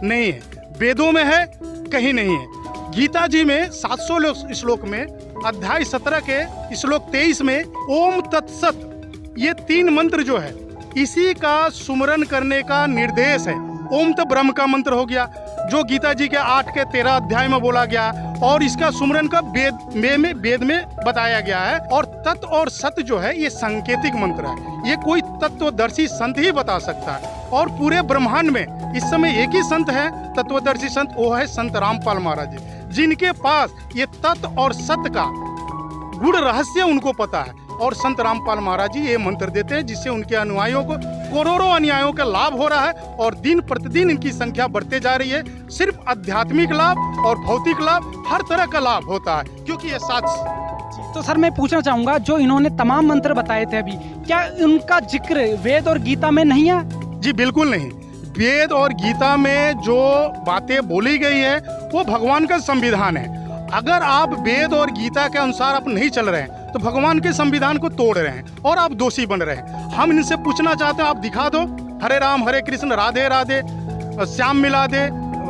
नहीं है। वेदों में है? कहीं नहीं है। गीता जी में 700 श्लोक में अध्याय 17 के श्लोक 23 में ओम तत्सत, ये 3 मंत्र जो है इसी का सुमरन करने का निर्देश है। ओम तो ब्रह्म का मंत्र हो गया जो गीता जी के 8 के 13 अध्याय में बोला गया, और इसका सुमरन का वेद में बताया गया है। और तत् और सत जो है ये सांकेतिक मंत्र है, ये कोई तत्वदर्शी संत ही बता सकता है। और पूरे ब्रह्मांड में इस समय एक ही संत है तत्वदर्शी संत, वो है संत रामपाल महाराज जी, जिनके पास ये तत् और सत का गुण रहस्य उनको पता है। और संत रामपाल महाराज जी ये मंत्र देते हैं जिससे उनके अनुयायियों को करोड़ों अनुयायियों का लाभ हो रहा है, और दिन प्रतिदिन इनकी संख्या बढ़ते जा रही है। सिर्फ आध्यात्मिक लाभ और भौतिक लाभ, हर तरह का लाभ होता है, क्योंकि ये साथ। तो सर मैं पूछना चाहूँगा, जो इन्होंने तमाम मंत्र बताए थे अभी, क्या उनका जिक्र वेद और गीता में नहीं है? जी बिल्कुल नहीं। वेद और गीता में जो बातें बोली गई है वो भगवान का संविधान है। अगर आप वेद और गीता के अनुसार आप नहीं चल रहे हैं तो भगवान के संविधान को तोड़ रहे हैं और आप दोषी बन रहे हैं। हम इनसे पूछना चाहते हैं, आप दिखा दो, हरे राम हरे कृष्ण राधे राधे श्याम मिला दे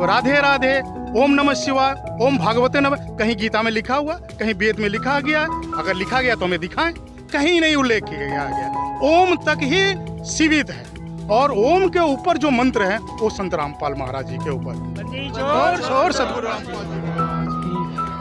राधे राधे ओम नमः शिवाय ओम भागवते नमः, कहीं गीता में लिखा हुआ, कहीं वेद में लिखा गया? अगर लिखा गया तो हमें दिखाएं। कहीं नहीं उल्लेख किया गया। ओम तक ही सीमित है, और ओम के ऊपर जो मंत्र है वो संत रामपाल महाराज जी के ऊपर और सदगुरु रामपाल जी।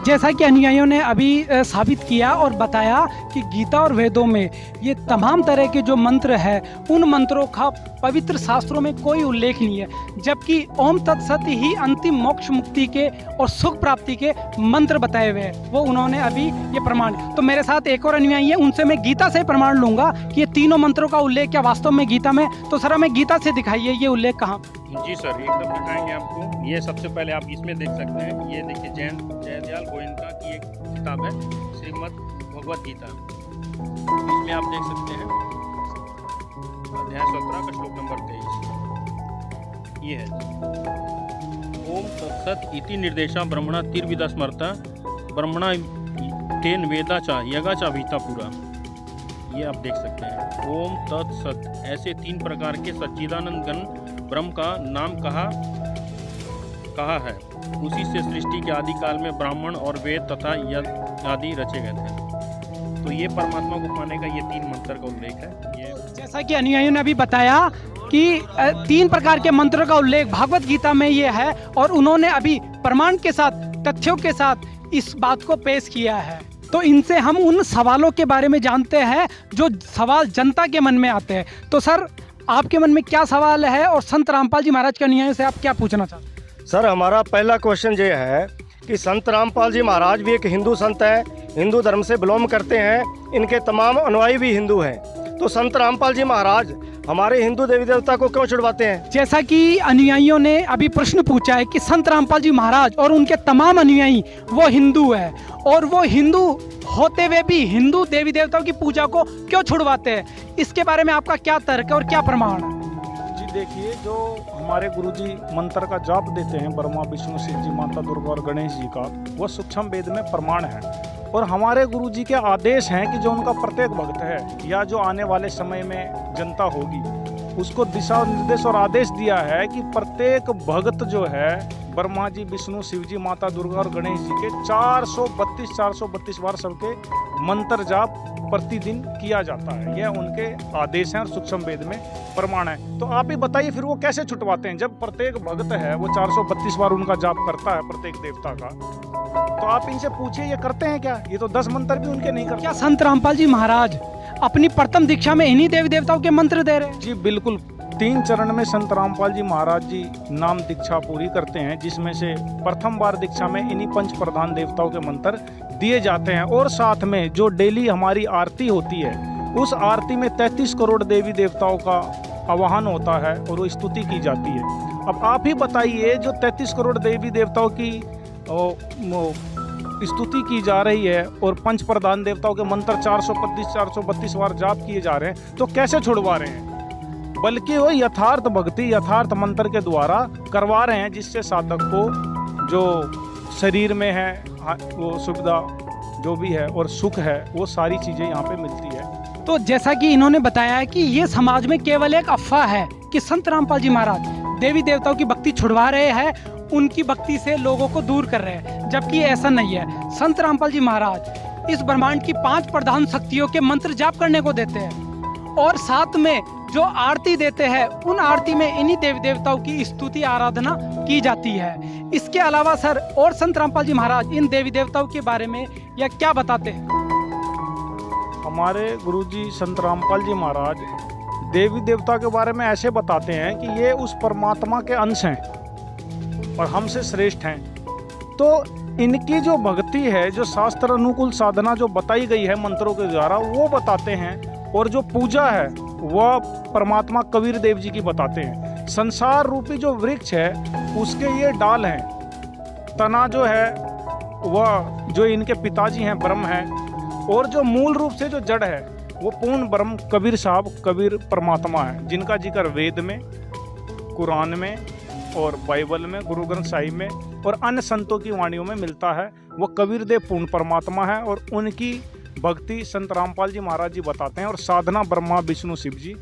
जैसा कि अनुयायियों ने अभी साबित किया और बताया कि गीता और वेदों में ये तमाम तरह के जो मंत्र है, उन मंत्रों का पवित्र शास्त्रों में कोई उल्लेख नहीं है, जबकि ओम तत्सत ही अंतिम मोक्ष मुक्ति के और सुख प्राप्ति के मंत्र बताए हुए हैं, वो उन्होंने अभी ये प्रमाण। तो मेरे साथ एक और अनुयायी है, उनसे मैं गीता से प्रमाण लूंगा कि ये तीनों मंत्रों का उल्लेख क्या वास्तव में गीता में। तो सर हमें गीता से दिखाइए ये उल्लेख कहाँ। जी सर, एकदम दिखाएंगे आपको। ये सबसे पहले आप इसमें देख सकते हैं, ये देखिए जयदयाल गोयनका की एक किताब है श्रीमद् भगवद गीता, इसमें आप देख सकते हैं अध्याय 17 का श्लोक नंबर 23 ये है। ओम तत्सत इति निर्देशा ब्रह्मणा तिर्विदा स्मरता ब्रह्मणा तेन वेदा चा यगा चा भीता पूरा, ये आप देख सकते हैं। ओम तत्सत, ऐसे 3 प्रकार के सच्चिदानंद गण ब्रह्म का नाम कहा है। उसी से सृष्टि के आदि काल में ब्राह्मण और वेद तथा यज्ञ आदि रचे गए थे। तो ये परमात्मा को पाने का ये 3 मंत्र का उल्लेख है। ये जैसा कि अनुयायियों ने अभी बताया कि 3 प्रकार के मंत्रों का उल्लेख भागवत गीता में ये है, और उन्होंने अभी प्रमाण के साथ, तथ्यों के साथ इस बात को पेश किया है। तो इनसे हम उन सवालों के बारे में जानते हैं जो सवाल जनता के मन में आते हैं। तो सर आपके मन में क्या सवाल है और संत रामपाल जी महाराज के अनुयायियों से आप क्या पूछना चाहते हैं? सर, हमारा पहला क्वेश्चन ये है कि संत रामपाल जी महाराज भी एक हिंदू संत हैं, हिंदू धर्म से बिलोंग करते हैं, इनके तमाम अनुयायी भी हिंदू हैं, तो संत रामपाल जी महाराज हमारे हिंदू देवी देवता को क्यों छुड़वाते हैं? जैसा कि अनुयायियों ने अभी प्रश्न पूछा है कि संत रामपाल जी महाराज और उनके तमाम अनुयायी वो हिंदू है और वो हिंदू होते हुए भी हिंदू देवी देवताओं की पूजा को क्यों छुड़वाते हैं, इसके बारे में आपका क्या तर्क है और क्या प्रमाण है? जी देखिए, जो हमारे गुरुजी मंत्र का जाप देते हैं ब्रह्मा विष्णु शिव जी माता दुर्गा और गणेश जी का, वो सूक्ष्म वेद में प्रमाण है और हमारे गुरुजी के आदेश हैं कि जो उनका प्रत्येक भक्त है या जो आने वाले समय में जनता होगी उसको दिशा निर्देश और आदेश दिया है कि प्रत्येक भक्त जो है ब्रह्मा जी विष्णु शिव जी माता दुर्गा और गणेश जी के 432 बार सबके मंत्र जाप प्रतिदिन किया जाता है। यह उनके आदेश हैं और सूक्ष्म वेद में प्रमाण है। तो आप ही बताइए फिर वो कैसे छुटवाते हैं? जब प्रत्येक भक्त है वो 432 बार उनका जाप करता है प्रत्येक देवता का, तो आप इनसे पूछिए ये करते हैं क्या? ये तो 10 मंत्र भी उनके नहीं करते। क्या संत रामपाल जी महाराज अपनी प्रथम दीक्षा में इन्हीं देवी देवताओं के मंत्र दे रहे हैं? जी बिल्कुल, 3 चरण में संत रामपाल जी महाराज जी नाम दीक्षा पूरी करते हैं, जिसमें से प्रथम बार दीक्षा में इन्हीं पंच प्रधान देवताओं के मंत्र दिए जाते हैं और साथ में जो डेली हमारी आरती होती है उस आरती में 33 करोड़ देवी देवताओं का आवाहन होता है और वो स्तुति की जाती है। अब आप ही बताइए, जो 33 करोड़ देवी देवताओं की स्तुति की जा रही है और पंच प्रधान देवताओं के मंत्र 432 बार जाप किए जा रहे हैं, तो कैसे छुड़वा रहे हैं? बल्कि वो यथार्थ भक्ति यथार्थ मंत्र के द्वारा करवा रहे हैं, जिससे साधक को जो शरीर में है वो सुविधा जो भी है और सुख है वो सारी चीज़ें यहाँ पे मिलती है। तो जैसा कि इन्होंने बताया है कि ये समाज में केवल एक अफवाह है कि संत रामपाल जी महाराज देवी देवताओं की भक्ति छुड़वा रहे हैं, उनकी भक्ति से लोगों को दूर कर रहे हैं, जबकि ऐसा नहीं है। संत रामपाल जी महाराज इस ब्रह्मांड की 5 प्रधान शक्तियों के मंत्र जाप करने को देते हैं और साथ में जो आरती देते हैं उन आरती में इन्हीं देवी देवताओं की स्तुति आराधना की जाती है। इसके अलावा सर और संत रामपाल जी महाराज इन देवी देवताओं के बारे में या क्या बताते हैं? हमारे गुरुजी संत रामपाल जी महाराज देवी देवता के बारे में ऐसे बताते हैं कि ये उस परमात्मा के अंश हैं और हमसे श्रेष्ठ हैं। तो इनकी जो भक्ति है, जो शास्त्र अनुकूल साधना जो बताई गई है मंत्रों के द्वारा, वो बताते हैं और जो पूजा है वह परमात्मा कबीर देव जी की बताते हैं। संसार रूपी जो वृक्ष है उसके ये डाल हैं, तना जो है वह जो इनके पिताजी हैं ब्रह्म हैं, और जो मूल रूप से जो जड़ है वो पूर्ण ब्रह्म कबीर साहब कबीर परमात्मा है, जिनका जिक्र वेद में, कुरान में और बाइबल में, गुरु ग्रंथ साहिब में और अन्य संतों की वाणियों में मिलता है। वो कबीर देव पूर्ण परमात्मा है और उनकी भक्ति संत रामपाल जी महाराज जी बताते हैं और साधना ब्रह्मा विष्णु शिव जी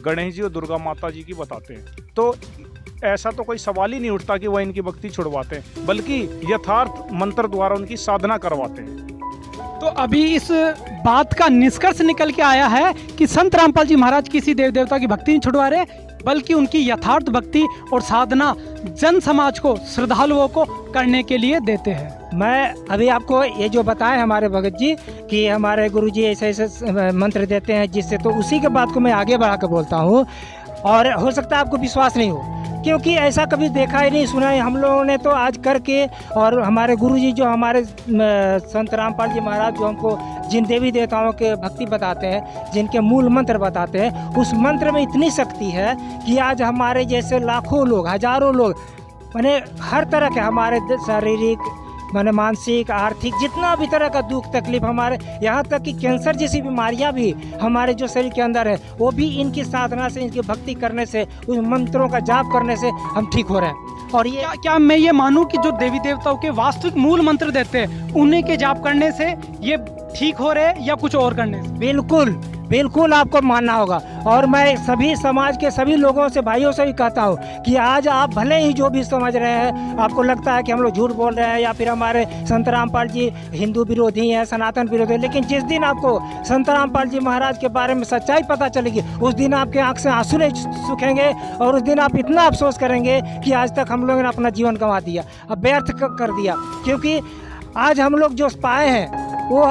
गणेश जी और दुर्गा माता जी की बताते हैं। तो ऐसा तो कोई सवाल ही नहीं उठता कि वह इनकी भक्ति छुड़वाते हैं, बल्कि यथार्थ मंत्र द्वारा उनकी साधना करवाते हैं। तो अभी इस बात का निष्कर्ष निकल के आया है कि संत रामपाल जी महाराज किसी देव देवता की भक्ति नहीं छुड़वा रहे, बल्कि उनकी यथार्थ भक्ति और साधना जन समाज को, श्रद्धालुओं को करने के लिए देते हैं। मैं अभी आपको ये जो बताए हमारे भगत जी कि हमारे गुरुजी ऐसे ऐसे मंत्र देते हैं, जिससे तो उसी के बात को मैं आगे बढ़ा कर बोलता हूँ और हो सकता है आपको विश्वास नहीं हो, क्योंकि ऐसा कभी देखा ही नहीं सुना है हम लोगों ने तो आज करके। और हमारे गुरुजी जो हमारे संत रामपाल जी महाराज जो हमको जिन देवी देवताओं के भक्ति बताते हैं, जिनके मूल मंत्र बताते हैं, उस मंत्र में इतनी शक्ति है कि आज हमारे जैसे लाखों लोग, हजारों लोग, माने हर तरह के हमारे शारीरिक माने मानसिक आर्थिक जितना भी तरह का दुख तकलीफ हमारे, यहाँ तक कि कैंसर जैसी बीमारियाँ भी हमारे जो शरीर के अंदर है वो भी इनकी साधना से, इनकी भक्ति करने से, उस मंत्रों का जाप करने से हम ठीक हो रहे हैं। और ये क्या मैं ये मानूं कि जो देवी देवताओं के वास्तविक मूल मंत्र देते हैं उन्हीं के जाप करने से ये ठीक हो रहे हैं या कुछ और करने से? बिल्कुल बिल्कुल आपको मानना होगा। और मैं सभी समाज के सभी लोगों से, भाइयों से भी कहता हूँ कि आज आप भले ही जो भी समझ रहे हैं, आपको लगता है कि हम लोग झूठ बोल रहे हैं या फिर हमारे संत रामपाल जी हिंदू विरोधी हैं, सनातन विरोधी हैं, लेकिन जिस दिन आपको संत रामपाल जी महाराज के बारे में सच्चाई पता चलेगी उस दिन आपके आँख से आंसू नहीं सूखेंगे और उस दिन आप इतना अफसोस करेंगे कि आज तक हम लोगों ने अपना जीवन गंवा दिया, अब व्यर्थ कर दिया। क्योंकि आज हम लोग जो पाए हैं वो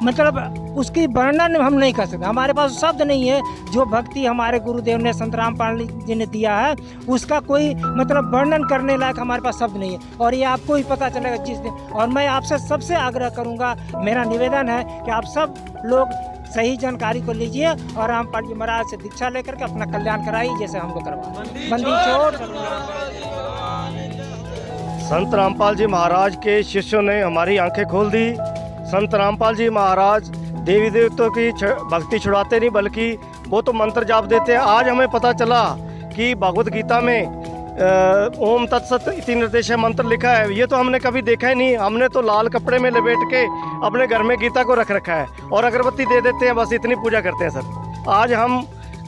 मतलब उसकी वर्णन हम नहीं कर सकते, हमारे पास शब्द नहीं है। जो भक्ति हमारे गुरुदेव ने संत रामपाल जी ने दिया है उसका कोई मतलब वर्णन करने लायक हमारे पास शब्द नहीं है, और ये आपको ही पता चलेगा जिस दिन। और मैं आपसे सबसे आग्रह करूँगा, मेरा निवेदन है कि आप सब लोग सही जानकारी को लीजिए और रामपाल जी महाराज से दीक्षा लेकर के अपना कल्याण कराइए, जैसे हम लोग करवाएं। बंदी छोड़। संत रामपाल जी महाराज के शिष्यों ने हमारी आंखें खोल दी। संत रामपाल जी महाराज देवी देवताओं की भक्ति छुड़ाते नहीं, बल्कि वो तो मंत्र जाप देते हैं। आज हमें पता चला कि भगवत गीता में ओम तत्सत इति निर्देश मंत्र लिखा है। ये तो हमने कभी देखा ही नहीं। हमने तो लाल कपड़े में लपेट के अपने घर में गीता को रख रखा है और अगरबत्ती दे देते हैं, बस इतनी पूजा करते हैं सर। आज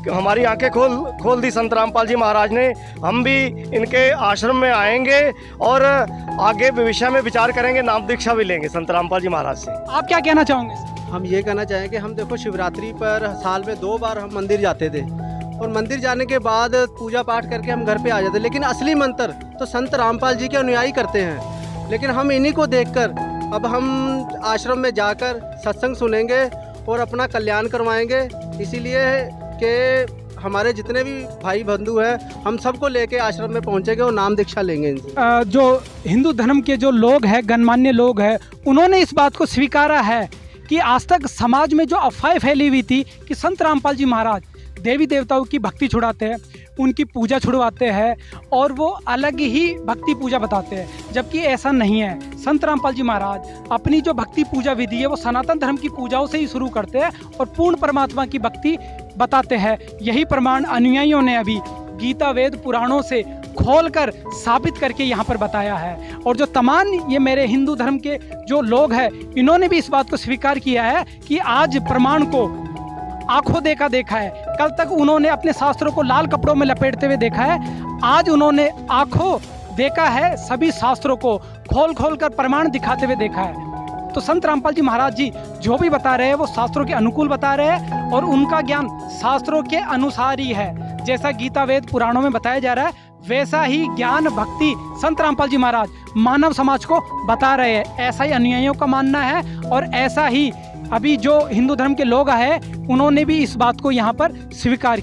हमारी आंखें खोल दी संत रामपाल जी महाराज ने। हम भी इनके आश्रम में आएंगे और आगे भविष्य में विचार करेंगे, नाम दीक्षा भी लेंगे संत रामपाल जी महाराज से। आप क्या कहना चाहोगे? हम ये कहना चाहेंगे, हम देखो शिवरात्रि पर साल में 2 बार हम मंदिर जाते थे और मंदिर जाने के बाद पूजा पाठ करके हम घर पे आ जाते, लेकिन असली मंत्र तो संत रामपाल जी के अनुयायी करते हैं। लेकिन हम इन्हीं को देखकर अब हम आश्रम में जाकर सत्संग सुनेंगे और अपना कल्याण करवाएंगे। इसीलिए कि हमारे जितने भी भाई बंधु हैं, हम सबको लेके आश्रम में पहुंचेंगे और नाम दीक्षा लेंगे इनसे। जो हिंदू धर्म के जो लोग हैं, गणमान्य लोग हैं, उन्होंने इस बात को स्वीकारा है कि आज तक समाज में जो अफवाहें फैली हुई थी कि संत रामपाल जी महाराज देवी देवताओं की भक्ति छुड़ाते हैं, उनकी पूजा छुड़वाते हैं और वो अलग ही भक्ति पूजा बताते हैं, जबकि ऐसा नहीं है। संत रामपाल जी महाराज अपनी जो भक्ति पूजा विधि है वो सनातन धर्म की पूजाओं से ही शुरू करते हैं और पूर्ण परमात्मा की भक्ति बताते हैं। यही प्रमाण अनुयायियों ने अभी गीता वेद पुराणों से खोलकर साबित करके यहाँ पर बताया है। और जो तमाम ये मेरे हिंदू धर्म के जो लोग हैं, इन्होंने भी इस बात को स्वीकार किया है कि आज प्रमाण को आंखों देखा है। कल तक उन्होंने अपने शास्त्रों को लाल कपड़ों में लपेटते हुए देखा है, आज उन्होंने आंखों देखा है, सभी शास्त्रों को खोल कर प्रमाण दिखाते हुए देखा है। तो संत रामपाल जी महाराज जी जो भी बता रहे हैं वो शास्त्रों के अनुकूल बता रहे हैं और उनका ज्ञान शास्त्रों के अनुसार ही है। जैसा गीता वेद पुराणों में बताया जा रहा है, वैसा ही ज्ञान भक्ति संत रामपाल जी महाराज मानव समाज को बता रहे हैं। ऐसा ही अनुयायियों का मानना है और ऐसा ही अभी जो हिंदू धर्म के लोग हैं उन्होंने भी इस बात को यहाँ पर स्वीकार किया।